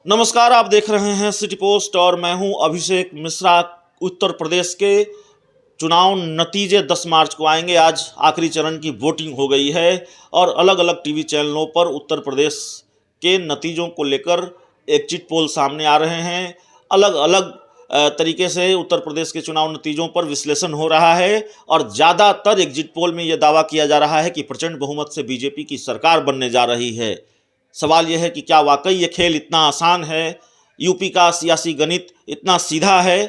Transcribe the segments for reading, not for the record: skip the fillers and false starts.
नमस्कार, आप देख रहे हैं सिटी पोस्ट और मैं हूं अभिषेक मिश्रा। उत्तर प्रदेश के चुनाव नतीजे 10 मार्च को आएंगे। आज आखिरी चरण की वोटिंग हो गई है और अलग अलग टीवी चैनलों पर उत्तर प्रदेश के नतीजों को लेकर एग्जिट पोल सामने आ रहे हैं। अलग अलग तरीके से उत्तर प्रदेश के चुनाव नतीजों पर विश्लेषण हो रहा है और ज़्यादातर एग्जिट पोल में यह दावा किया जा रहा है कि प्रचंड बहुमत से बीजेपी की सरकार बनने जा रही है। सवाल यह है कि क्या वाकई ये खेल इतना आसान है? यूपी का सियासी गणित इतना सीधा है?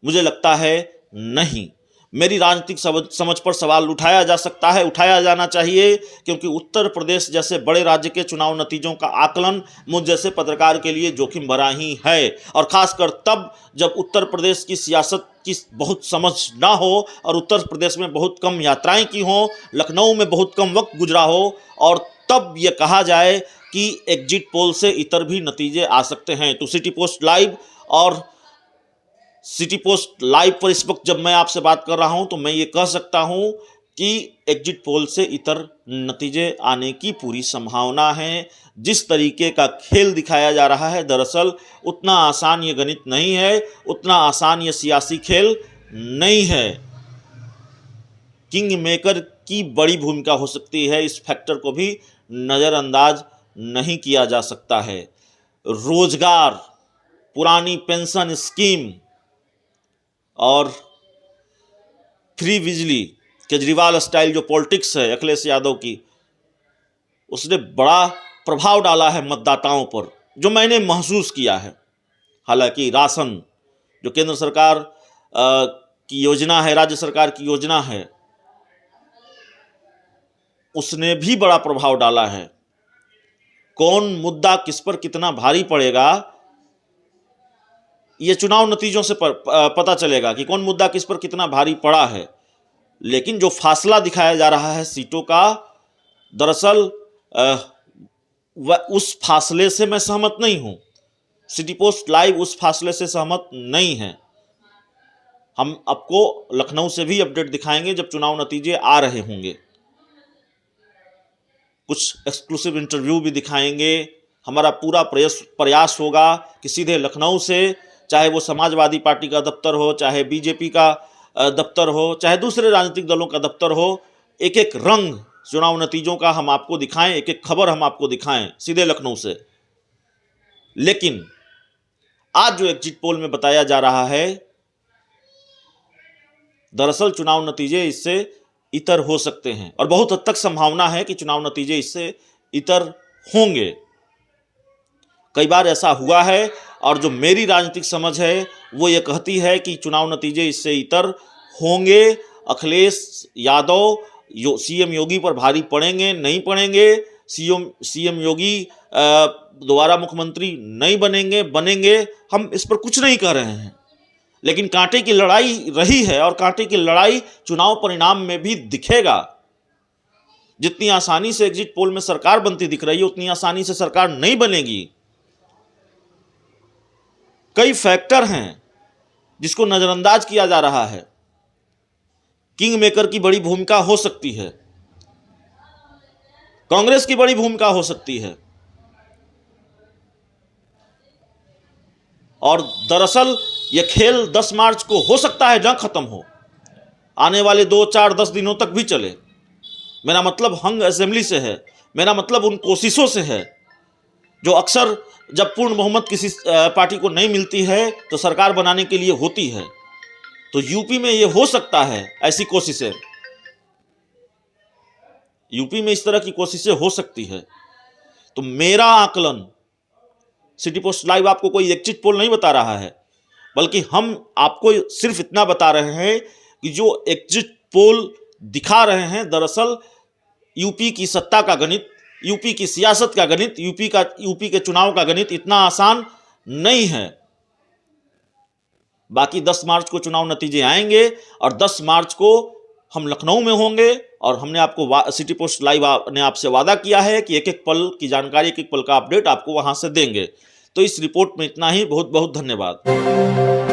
मुझे लगता है नहीं। मेरी राजनीतिक समझ पर सवाल उठाया जा सकता है, उठाया जाना चाहिए, क्योंकि उत्तर प्रदेश जैसे बड़े राज्य के चुनाव नतीजों का आकलन मुझ जैसे पत्रकार के लिए जोखिम भरा ही है, और खासकर तब जब उत्तर प्रदेश की सियासत की बहुत समझ ना हो और उत्तर प्रदेश में बहुत कम यात्राएं की हों, लखनऊ में बहुत कम वक्त गुजरा हो, और तब ये कहा जाए कि एग्जिट पोल से इतर भी नतीजे आ सकते हैं। तो सिटी पोस्ट लाइव और सिटी पोस्ट लाइव पर इस वक्त जब मैं आपसे बात कर रहा हूं तो मैं ये कह सकता हूं कि एग्जिट पोल से इतर नतीजे आने की पूरी संभावना है। जिस तरीके का खेल दिखाया जा रहा है, दरअसल उतना आसान ये गणित नहीं है, उतना आसान ये सियासी खेल नहीं है। किंग मेकर की बड़ी भूमिका हो सकती है, इस फैक्टर को भी नज़रअंदाज नहीं किया जा सकता है। रोजगार, पुरानी पेंशन स्कीम और फ्री बिजली, केजरीवाल स्टाइल जो पॉलिटिक्स है अखिलेश यादव की, उसने बड़ा प्रभाव डाला है मतदाताओं पर, जो मैंने महसूस किया है। हालांकि राशन जो केंद्र सरकार की योजना है, राज्य सरकार की योजना है, उसने भी बड़ा प्रभाव डाला है। कौन मुद्दा किस पर कितना भारी पड़ेगा, ये चुनाव नतीजों से पता चलेगा कि कौन मुद्दा किस पर कितना भारी पड़ा है। लेकिन जो फासला दिखाया जा रहा है सीटों का, दरअसल उस फासले से मैं सहमत नहीं हूं। सिटी पोस्ट लाइव उस फासले से सहमत नहीं है। हम आपको लखनऊ से भी अपडेट दिखाएंगे जब चुनाव नतीजे आ रहे होंगे। कुछ एक्सक्लूसिव इंटरव्यू भी दिखाएंगे। हमारा पूरा प्रयास होगा कि सीधे लखनऊ से, चाहे वो समाजवादी पार्टी का दफ्तर हो, चाहे बीजेपी का दफ्तर हो, चाहे दूसरे राजनीतिक दलों का दफ्तर हो, एक एक रंग चुनाव नतीजों का हम आपको दिखाएं, एक एक खबर हम आपको दिखाएं सीधे लखनऊ से। लेकिन आज जो एग्जिट पोल में बताया जा रहा है, दरअसल चुनाव नतीजे इससे इतर हो सकते हैं और बहुत हद तक संभावना है कि चुनाव नतीजे इससे इतर होंगे। कई बार ऐसा हुआ है और जो मेरी राजनीतिक समझ है वो ये कहती है कि चुनाव नतीजे इससे इतर होंगे। अखिलेश यादव सीएम योगी पर भारी पड़ेंगे, नहीं पड़ेंगे, सीएम योगी दोबारा मुख्यमंत्री नहीं बनेंगे, हम इस पर कुछ नहीं कह रहे हैं। लेकिन कांटे की लड़ाई रही है और कांटे की लड़ाई चुनाव परिणाम में भी दिखेगा। जितनी आसानी से एग्जिट पोल में सरकार बनती दिख रही है, उतनी आसानी से सरकार नहीं बनेगी। कई फैक्टर हैं जिसको नजरअंदाज किया जा रहा है। किंग मेकर की बड़ी भूमिका हो सकती है, कांग्रेस की बड़ी भूमिका हो सकती है, और दरअसल यह खेल 10 मार्च को हो सकता है न खत्म हो, आने वाले 2, 4, 10 दिनों तक भी चले। मेरा मतलब हंग असेंबली से है, मेरा मतलब उन कोशिशों से है जो अक्सर जब पूर्ण बहुमत किसी पार्टी को नहीं मिलती है तो सरकार बनाने के लिए होती है। तो यूपी में ये हो सकता है, ऐसी कोशिशें यूपी में इस तरह की कोशिशें हो सकती है। तो मेरा आकलन, सिटी पोस्ट लाइव आपको कोई एग्जिट पोल नहीं बता रहा है, बल्कि हम आपको सिर्फ इतना बता रहे हैं कि जो एग्जिट पोल दिखा रहे हैं, दरअसल यूपी की सत्ता का गणित, यूपी की सियासत का गणित, यूपी के चुनाव का गणित इतना आसान नहीं है। बाकी 10 मार्च को चुनाव नतीजे आएंगे और 10 मार्च को हम लखनऊ में होंगे और हमने आपको सिटी पोस्ट लाइव ने आपसे वादा किया है कि एक एक पल की जानकारी, एक एक पल का अपडेट आपको वहां से देंगे। तो इस रिपोर्ट में इतना ही। बहुत बहुत धन्यवाद।